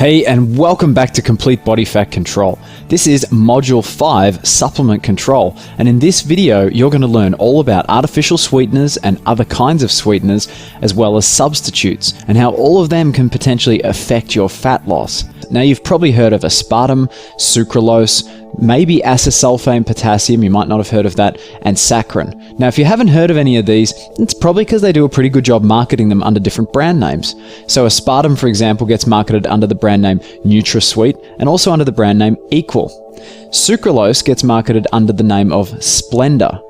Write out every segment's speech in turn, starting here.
Hey, and welcome back to Complete Bodyfat Control. This is Module 5, Supplement Control, and in this video you're going to learn all about artificial sweeteners and other kinds of sweeteners, as well as substitutes, and how all of them can potentially affect your fat loss. Now, you've probably heard of aspartame, sucralose, maybe acesulfame potassium, you might not have heard of that, and saccharin. Now, if you haven't heard of any of these, it's probably because they do a pretty good job marketing them under different brand names. So aspartame, for example, gets marketed under the brand name NutraSweet and also under the brand name Equal. Sucralose gets marketed under the name of Splenda.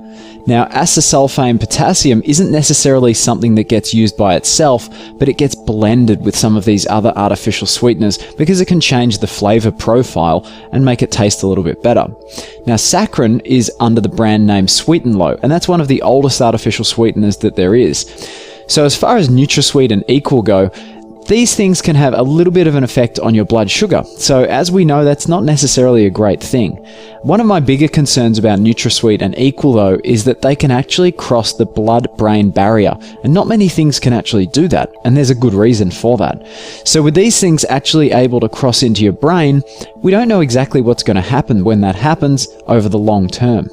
Now, acesulfame potassium isn't necessarily something that gets used by itself, but it gets blended with some of these other artificial sweeteners because it can change the flavor profile and make it taste a little bit better. Now, saccharin is under the brand name Sweet and Low, and that's one of the oldest artificial sweeteners that there is. So as far as NutraSweet and Equal go, these things can have a little bit of an effect on your blood sugar. So as we know, that's not necessarily a great thing. One of my bigger concerns about NutraSweet and Equal, though, is that they can actually cross the blood-brain barrier, and not many things can actually do that, and there's a good reason for that. So with these things actually able to cross into your brain, we don't know exactly what's going to happen when that happens over the long term.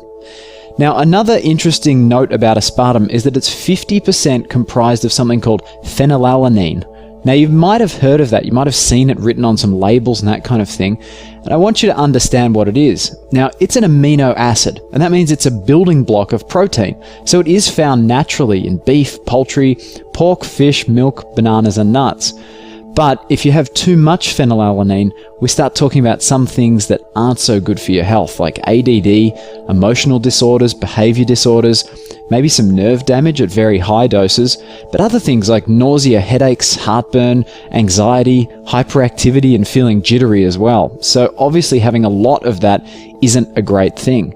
Now, another interesting note about aspartame is that it's 50% comprised of something called phenylalanine. Now, you might have heard of that, you might have seen it written on some labels and that kind of thing, and I want you to understand what it is. Now, it's an amino acid, and that means it's a building block of protein. So it is found naturally in beef, poultry, pork, fish, milk, bananas, and nuts. But if you have too much phenylalanine, we start talking about some things that aren't so good for your health, like ADD, emotional disorders, behavior disorders, maybe some nerve damage at very high doses, but other things like nausea, headaches, heartburn, anxiety, hyperactivity, and feeling jittery as well. So obviously having a lot of that isn't a great thing.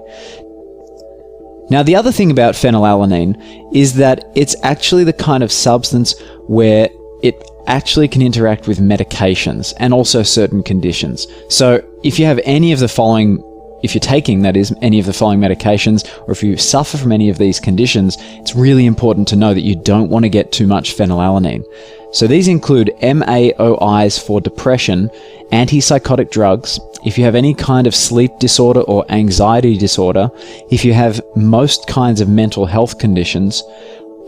Now, the other thing about phenylalanine is that it's actually the kind of substance where it actually can interact with medications and also certain conditions. So if you have any of the following, if you're taking, that is, any of the following medications, or if you suffer from any of these conditions, it's really important to know that you don't want to get too much phenylalanine. So these include MAOIs for depression, antipsychotic drugs, if you have any kind of sleep disorder or anxiety disorder, if you have most kinds of mental health conditions,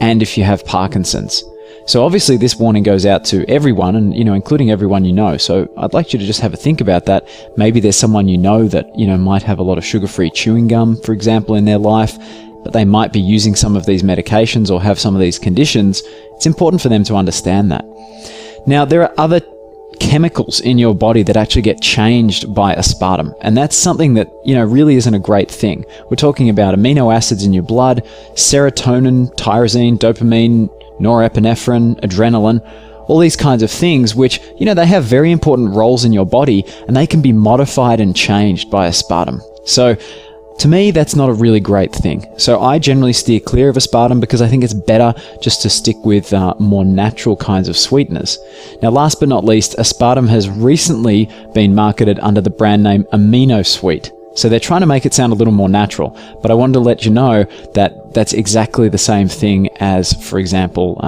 and if you have Parkinson's. So obviously this warning goes out to everyone, and including everyone you know. So I'd like you to just have a think about that. Maybe there's someone you know that might have a lot of sugar-free chewing gum, for example, in their life, but they might be using some of these medications or have some of these conditions. It's important for them to understand that. Now, there are other chemicals in your body that actually get changed by aspartame, and that's something that really isn't a great thing. We're talking about amino acids in your blood, serotonin, tyrosine, dopamine, norepinephrine, adrenaline, all these kinds of things which, they have very important roles in your body, and they can be modified and changed by aspartame. So to me, that's not a really great thing. So I generally steer clear of aspartame because I think it's better just to stick with more natural kinds of sweeteners. Now, last but not least, aspartame has recently been marketed under the brand name AminoSweet. So they're trying to make it sound a little more natural, but I wanted to let you know that that's exactly the same thing as, for example,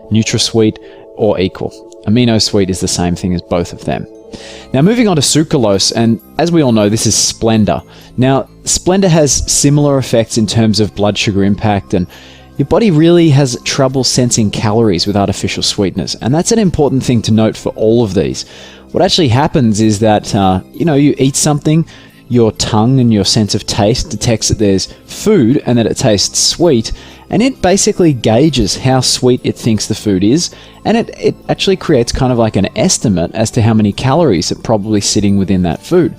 NutraSweet or Equal. AminoSweet is the same thing as both of them. Now, moving on to sucralose, and as we all know, this is Splenda. Now, Splenda has similar effects in terms of blood sugar impact, and your body really has trouble sensing calories with artificial sweeteners, and that's an important thing to note for all of these. What actually happens is that, you eat something, your tongue and your sense of taste detects that there's food and that it tastes sweet, and it basically gauges how sweet it thinks the food is, and it actually creates kind of like an estimate as to how many calories are probably sitting within that food.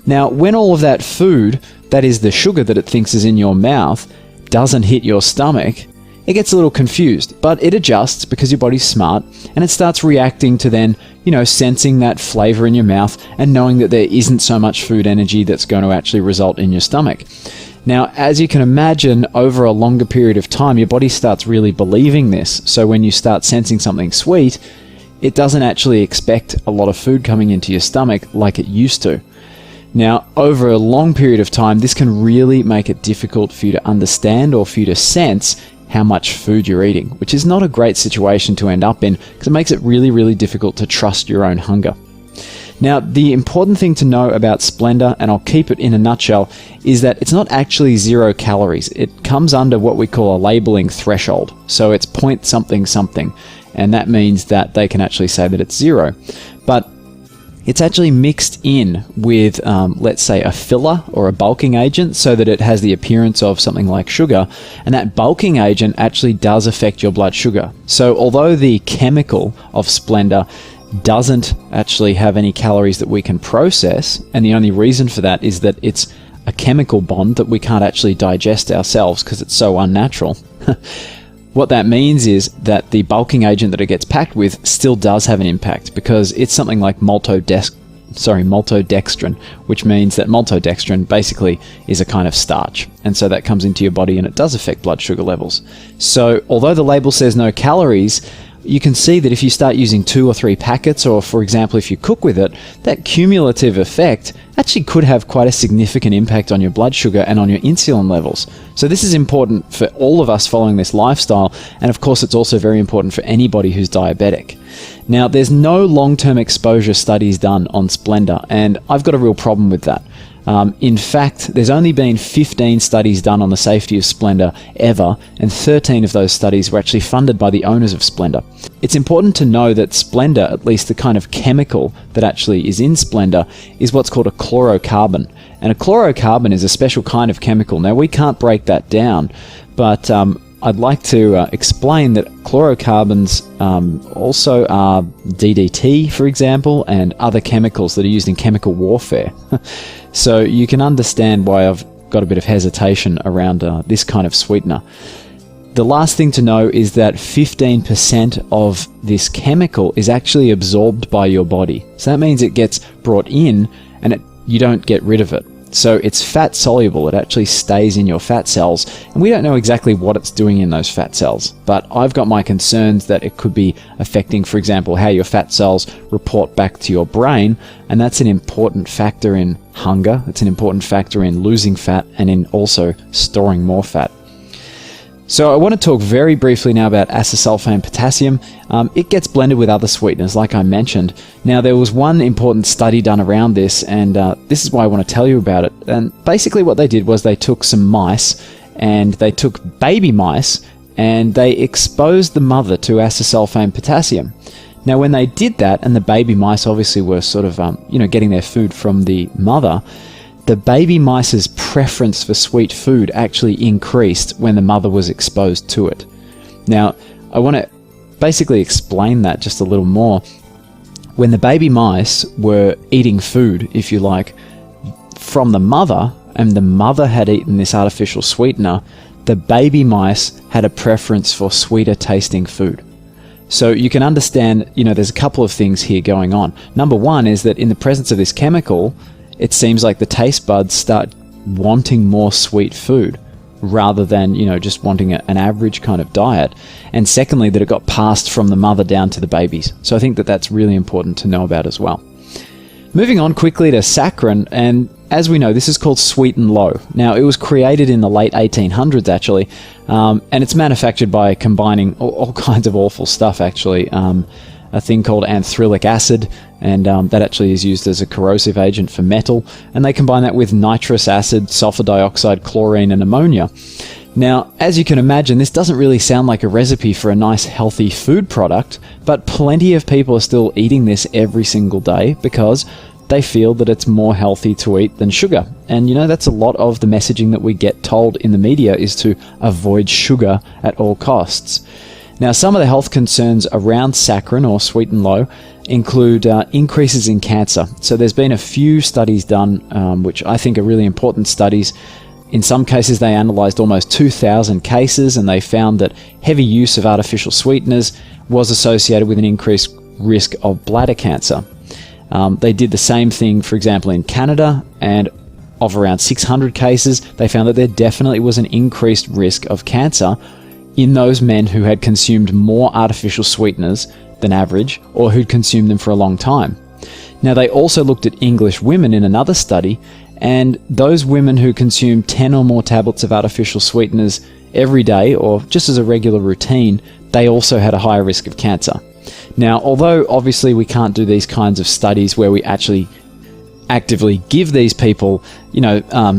Now, when all of that food, that is the sugar that it thinks is in your mouth, doesn't hit your stomach, it gets a little confused, but it adjusts because your body's smart, and it starts reacting to then, sensing that flavor in your mouth and knowing that there isn't so much food energy that's going to actually result in your stomach. Now, as you can imagine, over a longer period of time, your body starts really believing this. So when you start sensing something sweet, it doesn't actually expect a lot of food coming into your stomach like it used to. Now, over a long period of time, this can really make it difficult for you to understand or for you to sense how much food you're eating, which is not a great situation to end up in because it makes it really, really difficult to trust your own hunger. Now, the important thing to know about Splenda, and I'll keep it in a nutshell, is that it's not actually 0 calories. It comes under what we call a labeling threshold. So it's point something something, and that means that they can actually say that it's 0. But it's actually mixed in with, let's say, a filler or a bulking agent so that it has the appearance of something like sugar, and that bulking agent actually does affect your blood sugar. So although the chemical of Splenda doesn't actually have any calories that we can process, and the only reason for that is that it's a chemical bond that we can't actually digest ourselves because it's so unnatural. What that means is that the bulking agent that it gets packed with still does have an impact, because it's something like maltodextrin, which means that maltodextrin basically is a kind of starch, and so that comes into your body and it does affect blood sugar levels. So although the label says no calories, you can see that if you start using 2 or 3 packets, or for example if you cook with it, that cumulative effect actually could have quite a significant impact on your blood sugar and on your insulin levels. So this is important for all of us following this lifestyle, and of course it's also very important for anybody who's diabetic. Now, there's no long-term exposure studies done on Splenda, and I've got a real problem with that. In fact, there's only been 15 studies done on the safety of Splenda ever, and 13 of those studies were actually funded by the owners of Splenda. It's important to know that Splenda, at least the kind of chemical that actually is in Splenda, is what's called a chlorocarbon. And a chlorocarbon is a special kind of chemical. Now, we can't break that down, but I'd like to explain that chlorocarbons also are DDT, for example, and other chemicals that are used in chemical warfare. So you can understand why I've got a bit of hesitation around this kind of sweetener. The last thing to know is that 15% of this chemical is actually absorbed by your body. So that means it gets brought in and you don't get rid of it. So it's fat soluble. It actually stays in your fat cells, and we don't know exactly what it's doing in those fat cells. But I've got my concerns that it could be affecting, for example, how your fat cells report back to your brain, and that's an important factor in hunger. It's an important factor in losing fat and in also storing more fat. So I want to talk very briefly now about acesulfame potassium. It gets blended with other sweeteners, like I mentioned. Now, there was one important study done around this, and this is why I want to tell you about it. And basically what they did was they took some mice, and they took baby mice, and they exposed the mother to acesulfame potassium. Now, when they did that, and the baby mice obviously were sort of, getting their food from the mother, the baby mice's preference for sweet food actually increased when the mother was exposed to it. Now, I want to basically explain that just a little more. When the baby mice were eating food, if you like, from the mother, and the mother had eaten this artificial sweetener, the baby mice had a preference for sweeter tasting food. So you can understand, there's a couple of things here going on. Number one is that in the presence of this chemical, it seems like the taste buds start wanting more sweet food rather than, just wanting an average kind of diet. And secondly, that it got passed from the mother down to the babies. So I think that that's really important to know about as well. Moving on quickly to saccharin, and as we know, this is called sweet and low. Now, it was created in the late 1800s, actually, and it's manufactured by combining all kinds of awful stuff, actually. A thing called anthrillic acid, and that actually is used as a corrosive agent for metal, and they combine that with nitrous acid, sulfur dioxide, chlorine, and ammonia. Now, as you can imagine, this doesn't really sound like a recipe for a nice healthy food product, but plenty of people are still eating this every single day because they feel that it's more healthy to eat than sugar. And that's a lot of the messaging that we get told in the media, is to avoid sugar at all costs. Now, some of the health concerns around saccharin, or sweet and low, include increases in cancer. So there's been a few studies done, which I think are really important studies. In some cases, they analysed almost 2,000 cases, and they found that heavy use of artificial sweeteners was associated with an increased risk of bladder cancer. They did the same thing, for example, in Canada, and of around 600 cases, they found that there definitely was an increased risk of cancer in those men who had consumed more artificial sweeteners than average, or who'd consumed them for a long time. Now, they also looked at English women in another study, and those women who consumed 10 or more tablets of artificial sweeteners every day, or just as a regular routine, they also had a higher risk of cancer. Now, although obviously we can't do these kinds of studies where we actually actively give these people,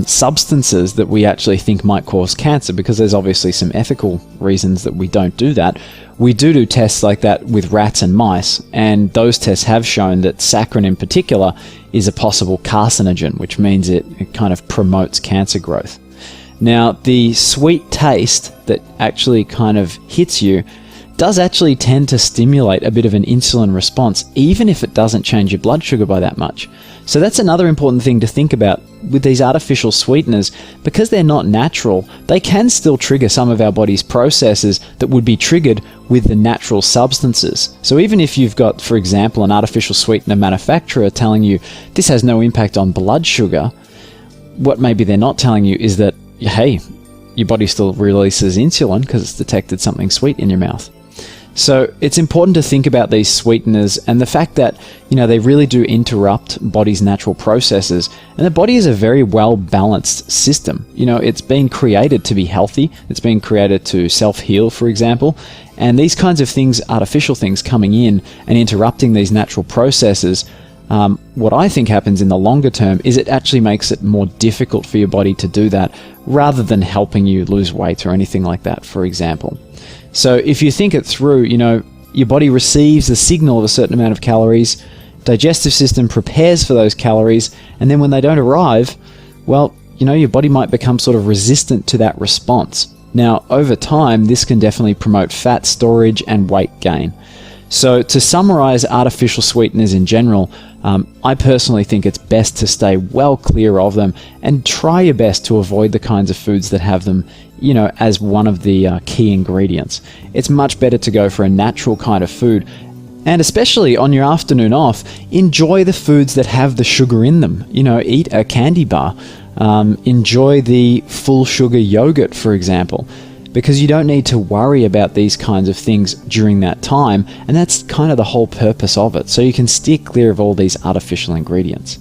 substances that we actually think might cause cancer, because there's obviously some ethical reasons that we don't do that. We do tests like that with rats and mice, and those tests have shown that saccharin in particular is a possible carcinogen, which means it kind of promotes cancer growth. Now, the sweet taste that actually kind of hits you does actually tend to stimulate a bit of an insulin response, even if it doesn't change your blood sugar by that much. So that's another important thing to think about with these artificial sweeteners. Because they're not natural, they can still trigger some of our body's processes that would be triggered with the natural substances. So even if you've got, for example, an artificial sweetener manufacturer telling you this has no impact on blood sugar, what maybe they're not telling you is that, hey, your body still releases insulin because it's detected something sweet in your mouth. So it's important to think about these sweeteners and the fact that, they really do interrupt body's natural processes. And the body is a very well-balanced system. It's been created to be healthy. It's been created to self-heal, for example. And these kinds of things, artificial things coming in and interrupting these natural processes, what I think happens in the longer term is it actually makes it more difficult for your body to do that, rather than helping you lose weight or anything like that, for example. So if you think it through, your body receives the signal of a certain amount of calories, digestive system prepares for those calories, and then when they don't arrive, well, your body might become sort of resistant to that response. Now, over time, this can definitely promote fat storage and weight gain. So to summarize artificial sweeteners in general, I personally think it's best to stay well clear of them and try your best to avoid the kinds of foods that have them, as one of the key ingredients. It's much better to go for a natural kind of food. And especially on your afternoon off, enjoy the foods that have the sugar in them. Eat a candy bar. Enjoy the full sugar yogurt, for example, because you don't need to worry about these kinds of things during that time, and that's kind of the whole purpose of it, so you can steer clear of all these artificial ingredients.